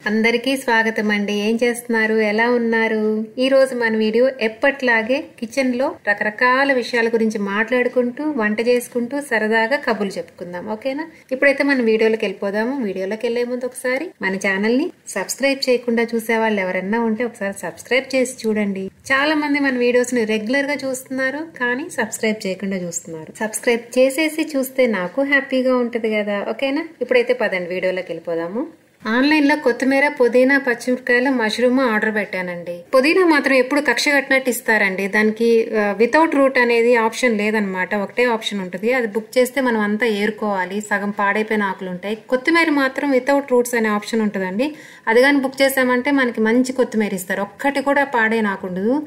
అందరికీ స్వాగతం అండి. ఏం చేస్తున్నారు, ఎలా ఉన్నారు? ఈ రోజు మన వీడియో ఎప్పట్లాగే కిచెన్ లో రకరకాల విషయాల గురించి మాట్లాడుకుంటూ వంట చేసుకుంటూ సరదాగా కబుర్లు చెప్పుకుందాం. ఓకేనా? ఇప్పుడైతే మన వీడియోలోకి వెళ్ళిపోదాము. వీడియోలోకి వెళ్లే ముందు ఒకసారి మన ఛానల్ ని సబ్స్క్రైబ్ చేయకుండా చూసే వాళ్ళు ఎవరన్నా ఉంటే ఒకసారి సబ్స్క్రైబ్ చేసి చూడండి. చాలా మంది మన వీడియోస్ ని రెగ్యులర్ గా చూస్తున్నారు, కానీ సబ్స్క్రైబ్ చేయకుండా చూస్తున్నారు. సబ్స్క్రైబ్ చేసేసి చూస్తే నాకు హ్యాపీగా ఉంటది కదా. ఓకేనా? ఇప్పుడైతే పదండి వీడియోలోకి వెళ్ళిపోదాము. ఆన్లైన్ లో కొత్తిమీర, పుదీనా, పచ్చిమిరపకాయలు, మష్రూమ్ ఆర్డర్ పెట్టానండి. పుదీనా మాత్రం ఎప్పుడు కక్ష కట్టినట్టు ఇస్తారండి. దానికి వితౌట్ రూట్ అనేది ఆప్షన్ లేదనమాట, ఒకటే ఆప్షన్ ఉంటుంది. అది బుక్ చేస్తే మనం అంతా ఏరుకోవాలి, సగం పాడైపోయిన ఆకులు ఉంటాయి. కొత్తిమీర మాత్రం వితౌట్ రూట్స్ అనే ఆప్షన్ ఉంటుందండి. అది కానీ బుక్ చేసామంటే మనకి మంచి కొత్తిమీర ఇస్తారు, ఒక్కటి కూడా పాడైన ఆకు ఉండదు.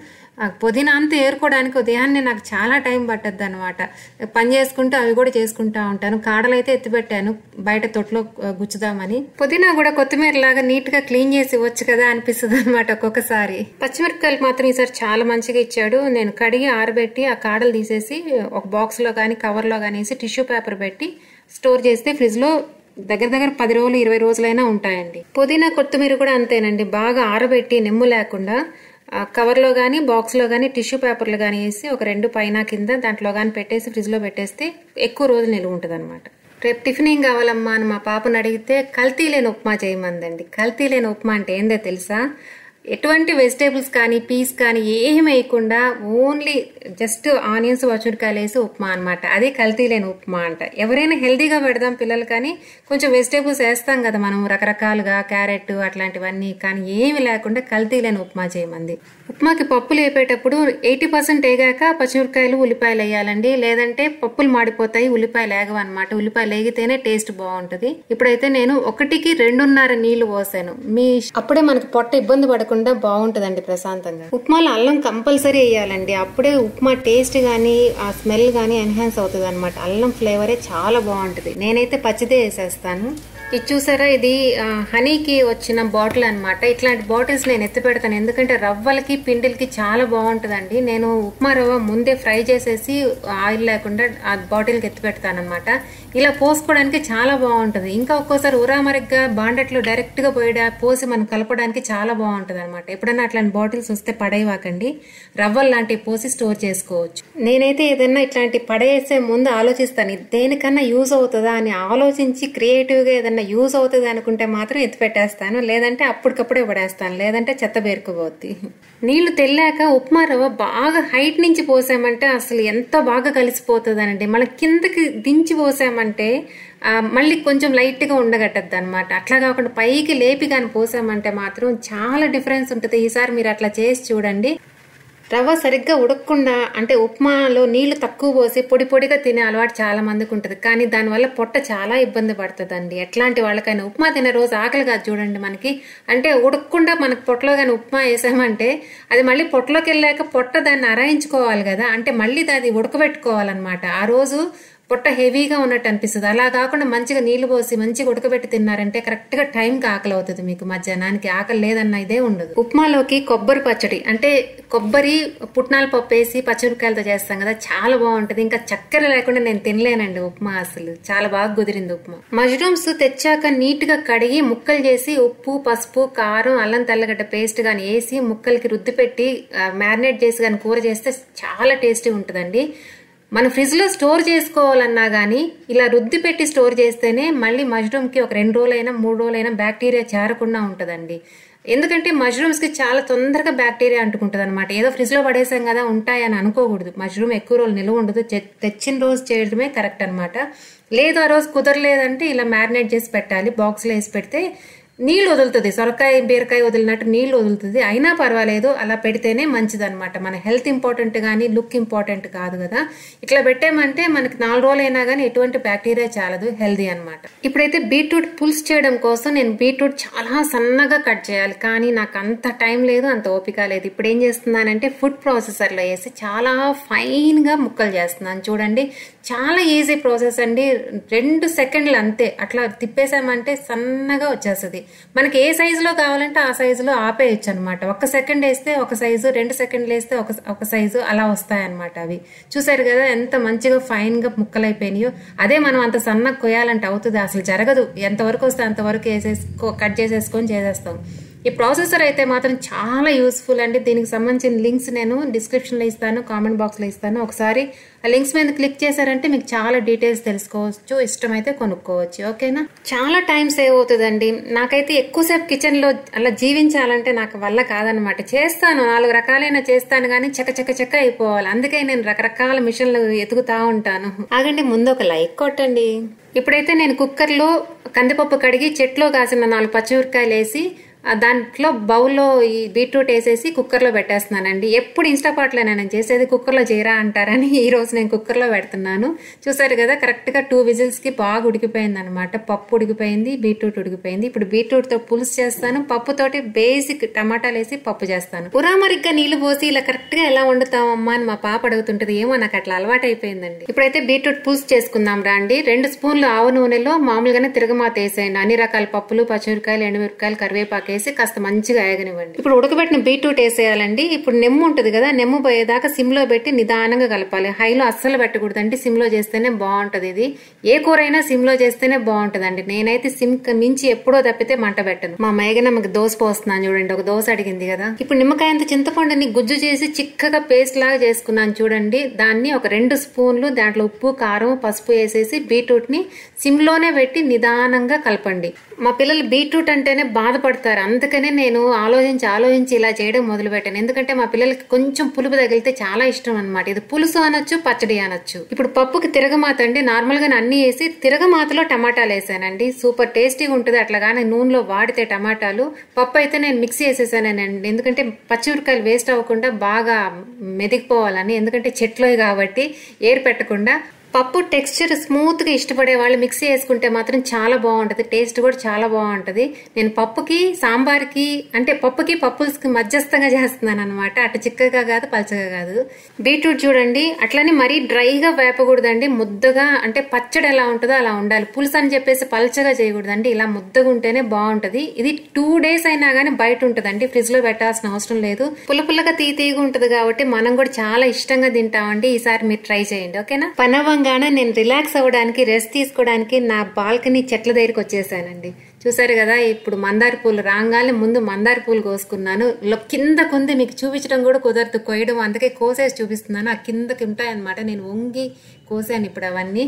పుదీనా అంతా ఏరుకోవడానికి ఉదయాన్నే నాకు చాలా టైం పట్టద్దు అనమాట. పని చేసుకుంటూ అవి కూడా చేసుకుంటా ఉంటాను. కాడలైతే ఎత్తిపెట్టాను బయట తొట్లో గుచ్చుదామని. పుదీనా కూడా కొత్తిమీర లాగా నీట్ గా క్లీన్ చేసి ఇవ్వచ్చు కదా అనిపిస్తుంది అనమాట ఒక్కొక్కసారి. పచ్చిమిరపకాయలు మాత్రం ఈసారి చాలా మంచిగా ఇచ్చాడు. నేను కడిగి ఆరబెట్టి ఆ కాడలు తీసేసి ఒక బాక్స్ లో కానీ కవర్ లో కానీ వేసి టిష్యూ పేపర్ పెట్టి స్టోర్ చేస్తే ఫ్రిడ్జ్ లో దగ్గర 10 రోజులు 20 రోజులైనా ఉంటాయండి. పుదీనా, కొత్తిమీర కూడా అంతేనండి. బాగా ఆరబెట్టి నెమ్ము లేకుండా కవర్ లో గానీ బాక్స్ లో గానీ టిష్యూ పేపర్లు గానీ వేసి ఒక 2 పైన కింద దాంట్లో గానీ పెట్టేసి ఫ్రిడ్జ్ లో పెట్టేస్తే ఎక్కువ రోజులు నిలువ ఉంటది అనమాట. రేపు టిఫిన్ ఏం కావాలమ్మా అని మా పాపను అడిగితే కల్తీ లేని ఉప్మా చేయమందండి. కల్తీ లేని ఉప్మా అంటే ఏందో తెలుసా? ఎటువంటి వెజిటేబుల్స్ కానీ పీస్ కానీ ఏం వేయకుండా ఓన్లీ జస్ట్ ఆనియన్స్, పచ్చిమిరపకాయలు వేసి ఉప్మా అనమాట. అదే కల్తీ లేని ఉప్మా అంట. ఎవరైనా హెల్దీగా పెడదాం పిల్లలు, కానీ కొంచెం వెజిటేబుల్స్ వేస్తాం కదా మనం రకరకాలుగా, క్యారెట్ అట్లాంటివన్నీ, కానీ ఏమి లేకుండా కల్తీ లేని ఉప్మా చేయమంది. ఉప్మాకి పప్పులు వేపేటప్పుడు 80% వేగాక పచ్చిమిరపకాయలు, ఉల్లిపాయలు వేయాలండి. లేదంటే పప్పులు మాడిపోతాయి, ఉల్లిపాయలు వేగవన్నమాట. ఉల్లిపాయలు వేగితేనే టేస్ట్ బాగుంటది. ఇప్పుడైతే నేను 1కి 2.5 నీళ్లు పోసాను. అప్పుడే మనకి పొట్ట ఇబ్బంది పడకుండా బాగుంటదండి ప్రశాంతంగా. ఉప్మాలో అల్లం కంపల్సరీ వేయాలండి. అప్పుడే ఉప్మా టేస్ట్ గానీ ఆ స్మెల్ గానీ ఎన్హాన్స్ అవుతుంది అనమాట. అల్లం ఫ్లేవరే చాలా బాగుంటది. నేనైతే పచ్చిదే వేసేస్తాను. ఇది చూసారా, ఇది హనీకి వచ్చిన బాటిల్ అనమాట. ఇట్లాంటి బాటిల్స్ నేను ఎత్తి పెడతాను, ఎందుకంటే రవ్వలకి పిండిలకి చాలా బాగుంటుందండి. నేను ఉప్మా రవ్వ ముందే ఫ్రై చేసేసి ఆయిల్ లేకుండా ఆ బాటిల్కి ఎత్తి పెడతాను అనమాట. ఇలా పోసుకోవడానికి చాలా బాగుంటుంది. ఇంకా ఒక్కోసారి ఉరామరిగ్గా బాండెట్లో డైరెక్ట్ గా పోసి మనం కలపడానికి చాలా బాగుంటుంది అనమాట. ఎప్పుడైనా అట్లాంటి బాటిల్స్ వస్తే పడేయవాకండి, రవ్వలు లాంటివి పోసి స్టోర్ చేసుకోవచ్చు. నేనైతే ఏదైనా ఇట్లాంటి పడేసే ముందు ఆలోచిస్తాను, దేనికన్నా యూజ్ అవుతుందా అని ఆలోచించి క్రియేటివ్ గా ఏదైనా యూజ్ అవుతుంది అనుకుంటే మాత్రం ఎత్తి పెట్టేస్తాను, లేదంటే అప్పటికప్పుడే పడేస్తాను, లేదంటే చెత్త పేరుకుపోద్ది. నీళ్లు తెల్లాక ఉప్మా రవ్వ బాగా హైట్ నుంచి పోసామంటే అసలు ఎంత బాగా కలిసిపోతుందనండి. మళ్ళీ కిందకి దించి పోసామంటే మళ్ళీ కొంచెం లైట్ గా ఉండగట్టద్దు అనమాట. అట్లా కాకుండా పైకి లేపి కానీ పోసామంటే మాత్రం చాలా డిఫరెన్స్ ఉంటుంది. ఈసారి మీరు అట్లా చేసి చూడండి. రవ్వ సరిగ్గా ఉడకకుండా, అంటే ఉప్మాలో నీళ్లు తక్కువ పోసి పొడి పొడిగా తినే అలవాటు చాలా మందికి ఉంటుంది, కానీ దానివల్ల పొట్ట చాలా ఇబ్బంది పడుతుందండి. ఎట్లాంటి వాళ్ళకైనా ఉప్మా తినే రోజు ఆకలి కాదు చూడండి మనకి. అంటే ఉడకకుండా మనకి పొట్టలో కానీ ఉప్మా వేసామంటే అది మళ్ళీ పొట్టలోకి వెళ్ళాక పొట్ట దాన్ని అరాయించుకోవాలి కదా, అంటే మళ్ళీ అది ఉడకబెట్టుకోవాలన్నమాట. ఆ రోజు పొట్ట హెవీగా ఉన్నట్టు అనిపిస్తుంది. అలా కాకుండా మంచిగా నీళ్లు పోసి మంచిగా ఉడకబెట్టి తిన్నారంటే కరెక్ట్ గా టైంకి ఆకలి అవుతుంది. మీకు మధ్యాహ్నానికి ఆకలి లేదన్న ఇదే ఉండదు. ఉప్మాలోకి కొబ్బరి పచ్చడి, అంటే కొబ్బరి, పుట్నాల పప్పు వేసి పచ్చిమిరపకాయలతో చేస్తాం కదా, చాలా బాగుంటది. ఇంకా చక్కెర లేకుండా నేను తినలేనండి ఉప్మా. అసలు చాలా బాగా కుదిరింది ఉప్మా. మష్రూమ్స్ తెచ్చాక నీట్ గా కడిగి ముక్కలు చేసి ఉప్పు, పసుపు, కారం, అల్లం తెల్లగడ్డ పేస్ట్ గాని వేసి ముక్కలకి రుద్ది పెట్టి మ్యారినేట్ చేసి గాని కూర చేస్తే చాలా టేస్టీ ఉంటుందండి. మనం ఫ్రిడ్జ్ లో స్టోర్ చేసుకోవాలన్నా గానీ ఇలా రుద్ది పెట్టి స్టోర్ చేస్తేనే మళ్ళీ మష్రూమ్ కి ఒక 2 రోజులైనా 3 రోజులైనా బ్యాక్టీరియా చేరకుండా ఉంటదండి. ఎందుకంటే మష్రూమ్స్ కి చాలా తొందరగా బ్యాక్టీరియా అంటుకుంటది అనమాట. ఏదో ఫ్రిడ్జ్ లో పడేసాం కదా ఉంటాయని అనుకోకూడదు. మష్రూమ్ ఎక్కువ రోజులు నిల్వ ఉండదు. తెచ్చిన రోజు చేయడమే కరెక్ట్ అనమాట. లేదు ఆ రోజు కుదరలేదంటే ఇలా మ్యారినేట్ చేసి పెట్టాలి. బాక్స్ లో వేసి పెడితే నీళ్లు వదులుతుంది, సొరకాయ, బీరకాయ వదిలినట్టు నీళ్లు వదులుతుంది. అయినా పర్వాలేదు, అలా పెడితేనే మంచిది అనమాట. మన హెల్త్ ఇంపార్టెంట్ గానీ లుక్ ఇంపార్టెంట్ కాదు కదా. ఇట్లా పెట్టామంటే మనకి 4 రోజులైనా గానీ ఎటువంటి బ్యాక్టీరియా చాలదు, హెల్దీ అనమాట. ఇప్పుడైతే బీట్రూట్ పులుసు చేయడం కోసం నేను బీట్రూట్ చాలా సన్నగా కట్ చేయాలి, కానీ నాకు అంత టైం లేదు, అంత ఓపిక లేదు. ఇప్పుడు ఏం చేస్తున్నానంటే ఫుడ్ ప్రాసెసర్ లో వేసి చాలా ఫైన్ గా ముక్కలు చేస్తున్నాను. చూడండి, చాలా ఈజీ ప్రాసెస్ అండి. 2 సెకండ్లు అంతే. అట్లా తిప్పేసామంటే సన్నగా వచ్చేస్తుంది. మనకి ఏ సైజులో కావాలంటే ఆ సైజులో ఆపేయచ్చు అనమాట. 1 సెకండ్ వేస్తే ఒక సైజు, 2 సెకండ్లు వేస్తే ఒక సైజు అలా వస్తాయన్నమాట. అవి చూసారు కదా ఎంత మంచిగా ఫైన్ గా ముక్కలైపోయినాయో. అదే మనం అంత సన్నగా కొయ్యాలంటే అవుతుంది, అసలు జరగదు. ఎంతవరకు వస్తే అంతవరకు కట్ చేసేసుకొని చేసేస్తాం. ఈ ప్రాసెసర్ అయితే మాత్రం చాలా యూస్ఫుల్ అండి. దీనికి సంబంధించిన లింక్స్ నేను డిస్క్రిప్షన్లో ఇస్తాను, కామెంట్ బాక్స్లో ఇస్తాను. ఒకసారి ఆ లింక్స్ మీద క్లిక్ చేశారంటే మీకు చాలా డీటెయిల్స్ తెలుసుకోవచ్చు, ఇష్టమైతే కొనుక్కోవచ్చు. ఓకేనా? చాలా టైం సేవ్ అవుతుందండి. నాకైతే ఎక్కువసేపు కిచెన్లో అలా జీవించాలంటే నాకు వల్ల కాదనమాట. చేస్తాను, 4 రకాలైన చేస్తాను, కానీ చెక్క అయిపోవాలి. అందుకే నేను రకరకాల మిషన్లు ఎతుకుతా ఉంటాను. ఆగండి, ముందు ఒక లైక్ కొట్టండి. ఇప్పుడైతే నేను కుక్కర్లో కందిపప్పు కడిగి చెట్లో కాసిన 4 పచ్చిమిరపకాయలు వేసి దాంట్లో బౌల్లో ఈ బీట్రూట్ వేసేసి కుక్కర్లో పెట్టేస్తున్నానండి. ఎప్పుడు ఇన్స్టాపాట్లో నేను చేసేది, కుక్కర్లో చేయరా అంటారని ఈ రోజు నేను కుక్కర్లో పెడుతున్నాను. చూసారు కదా కరెక్ట్గా 2 విజిల్స్కి బాగా ఉడికిపోయింది అనమాట. పప్పు ఉడికిపోయింది, బీట్రూట్ ఉడికిపోయింది. ఇప్పుడు బీట్రూట్తో పులుసు చేస్తాను, పప్పుతోటి బేసిక్ టమాటాలు వేసి పప్పు చేస్తాను. ఉరామరిగ్గా నీళ్లు పోసి ఇలా కరెక్ట్గా ఎలా వండుతామమ్మా అని మా పాప అడుగుతుంటది. ఏమో నాకు అట్లా అలవాటు అయిపోయిందండి. ఇప్పుడైతే బీట్రూట్ పులుసు చేసుకుందాం రండి. 2 స్పూన్లు ఆవు నూనెలో మామూలుగానే తిరగమాత వేసేయండి. అన్ని రకాల పప్పులు, పచ్చిమిరకాయలు, ఎండుమిరకాయలు, కరివేపాకు వేసి కాస్త మంచిగా వేగనివ్వండి. ఇప్పుడు ఉడకబెట్టిన బీట్రూట్ వేసేయాలండి. ఇప్పుడు నెమ్ము ఉంటుంది కదా, నెమ్ము పోయేదాకా సిమ్ లో పెట్టి నిదానంగా కలపాలి. హైలో అస్సలు పెట్టకూడదండి, సిమ్ లో చేస్తేనే బాగుంటది. ఇది ఏ కూర అయినా సిమ్ లో చేస్తేనే బాగుంటదండి. నేనైతే సిమ్ మించి ఎప్పుడో తప్పితే మంట పెట్టను. మా మేఘనమ్మకి దోశ పోస్తున్నాను చూడండి, ఒక దోశ అడిగింది కదా. ఇప్పుడు నిమ్మకాయంత చింతపండుని గుజ్జు చేసి చిక్కగా పేస్ట్ లాగా చేసుకున్నాను చూడండి. దాన్ని ఒక 2 స్పూన్లు దాంట్లో ఉప్పు, కారం, పసుపు వేసేసి బీట్రూట్ ని సిమ్ లోనే పెట్టి నిదానంగా కలపండి. మా పిల్లలు బీట్రూట్ అంటేనే బాధపడతారు, అందుకనే నేను ఆలోచించి ఇలా చేయడం మొదలు పెట్టాను. ఎందుకంటే మా పిల్లలకి కొంచెం పులుపు తగిలితే చాలా ఇష్టం అనమాట. ఇది పులుసు అనొచ్చు, పచ్చడి అనొచ్చు. ఇప్పుడు పప్పుకి తిరగమాత అండి. నార్మల్ గా అన్ని వేసి తిరగమాతలో టమాటాలు వేసానండి. సూపర్ టేస్టీగా ఉంటుంది. అట్లాగానే నూనెలో వాడితే టమాటాలు. పప్పు అయితే నేను మిక్సీ వేసేసానండి, ఎందుకంటే పచ్చిమిరకాయలు వేస్ట్ అవ్వకుండా బాగా మెదిగిపోవాలని. ఎందుకంటే చెట్లు కాబట్టి ఏరు పెట్టకుండా. పప్పు టెక్స్చర్ స్మూత్ గా ఇష్టపడే వాళ్ళు మిక్సీ వేసుకుంటే మాత్రం చాలా బాగుంటది, టేస్ట్ కూడా చాలా బాగుంటది. నేను పప్పుకి, సాంబార్కి అంటే పప్పుకి పప్పులకి మధ్యస్థంగా చేస్తున్నాను అనమాట. అటు చిక్కగా కాదు, పలచగా కాదు. బీట్రూట్ చూడండి అట్లని మరీ డ్రైగా వేపకూడదండి, ముద్దగా. అంటే పచ్చడి ఎలా ఉంటుందో అలా ఉండాలి. పులుసు అని చెప్పేసి పలచగా చేయకూడదండి, ఇలా ముద్దగా ఉంటేనే బాగుంటది. ఇది 2 days అయినా గానీ బయట ఉంటదండి, ఫ్రిడ్జ్ లో పెట్టాల్సిన అవసరం లేదు. పుల్లగా తీయగా ఉంటది కాబట్టి మనం కూడా చాలా ఇష్టంగా తింటామండి. ఈసారి మీరు ట్రై చేయండి. ఓకేనా? నేను రిలాక్స్ అవ్వడానికి, రెస్ట్ తీసుకోవడానికి నా బాల్కనీ చెట్ల దగ్గరికి వచ్చేసానండి. చూసారు కదా, ఇప్పుడు మందార పూలు రాగానే ముందు మందార పూలు కోసుకున్నాను. కింద కొంది మీకు చూపించడం కూడా కుదరదు కొయ్యడం, అందుకే కోసేసి చూపిస్తున్నాను. ఆ కిందకి ఉంటాయన్నమాట. నేను వంగి కోసాను ఇప్పుడు అవన్నీ.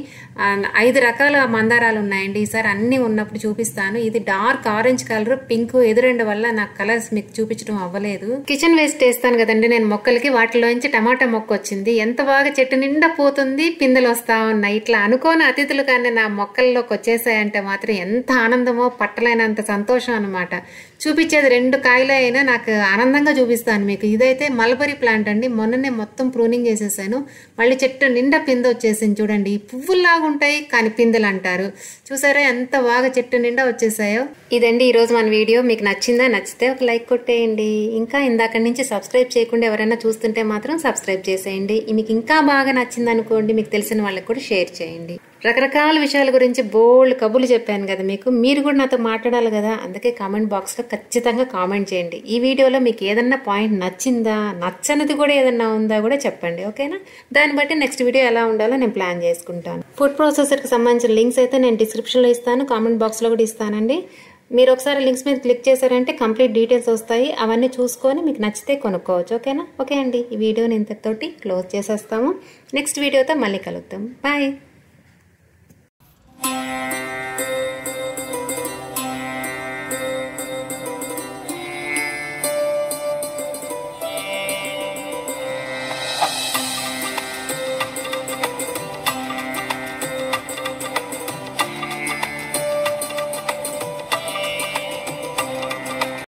5 రకాల మందారాలు ఉన్నాయండి. ఈసారి అన్ని ఉన్నప్పుడు చూపిస్తాను. ఇది డార్క్ ఆరెంజ్ కలర్, పింక్ ఎదురెండు వల్ల నాకు కలర్స్ మీకు చూపించడం అవ్వలేదు. కిచెన్ వేస్ట్ వేస్తాను కదండి నేను మొక్కలకి, వాటిలోంచి టమాటా మొక్క వచ్చింది. ఎంత బాగా చెట్టు నిండా పోతుంది, పిందెలు వస్తా ఉన్నాయి. ఇట్లా అనుకోని అతిథులు కానీ నా మొక్కల్లోకి వచ్చేసాయంటే మాత్రం ఎంత ఆనందమో, పట్టలేనంత సంతోషం అనమాట. చూపించేది 2 కాయలు అయినా నాకు ఆనందంగా చూపిస్తాను మీకు. ఇదైతే మల్బరీ ప్లాంట్ అండి. మొన్ననే మొత్తం ప్రూనింగ్ చేసేసాను. మళ్ళీ చెట్టు నిండా పిందె వచ్చేసింది చూడండి. పువ్వుల్లాగా ఉంటాయి కానీ పిందెలు అంటారు. చూసారా ఎంత బాగా చెట్టు నిండా వచ్చేసాయో. ఇదండి ఈరోజు మన వీడియో. మీకు నచ్చిందా? నచ్చితే ఒక లైక్ కొట్టేయండి. ఇంకా ఇందాక నుంచి సబ్స్క్రైబ్ చేయకుండా ఎవరైనా చూస్తుంటే మాత్రం సబ్స్క్రైబ్ చేసేయండి. మీకు ఇంకా బాగా నచ్చింది అనుకోండి, మీకు తెలిసిన వాళ్ళకి కూడా షేర్ చేయండి. రకరకాల విషయాల గురించి బోల్డ్ కబుర్లు చెప్పాను కదా మీకు. మీరు కూడా నాతో మాట్లాడాలి కదా, అందుకే కామెంట్ బాక్స్ లో ఖచ్చితంగా కామెంట్ చేయండి. ఈ వీడియోలో మీకు ఏదన్నా పాయింట్ నచ్చిందా, నచ్చనిది కూడా ఏదన్నా ఉందా కూడా చెప్పండి. ఓకేనా? దాన్ని బట్టి నెక్స్ట్ వీడియో ఎలా ఉండాలో నేను ప్లాన్ చేసుకుంటాను. ఫుడ్ ప్రాసెసర్ కి సంబంధించిన లింక్స్ అయితే నేను డిస్క్రిప్షన్ లో ఇస్తాను, కామెంట్ బాక్స్ లో కూడా ఇస్తానండి. మీరు ఒకసారి లింక్స్ మీద క్లిక్ చేశారంటే కంప్లీట్ డీటెయిల్స్ వస్తాయి. అవన్నీ చూసుకొని మీకు నచ్చితే కొనుక్కోవచ్చు. ఓకేనా? ఓకే అండి, ఈ వీడియోని ఇంతతోటి క్లోజ్ చేసేస్తాము. నెక్స్ట్ వీడియోతో మళ్ళీ కలుద్దాం. బాయ్.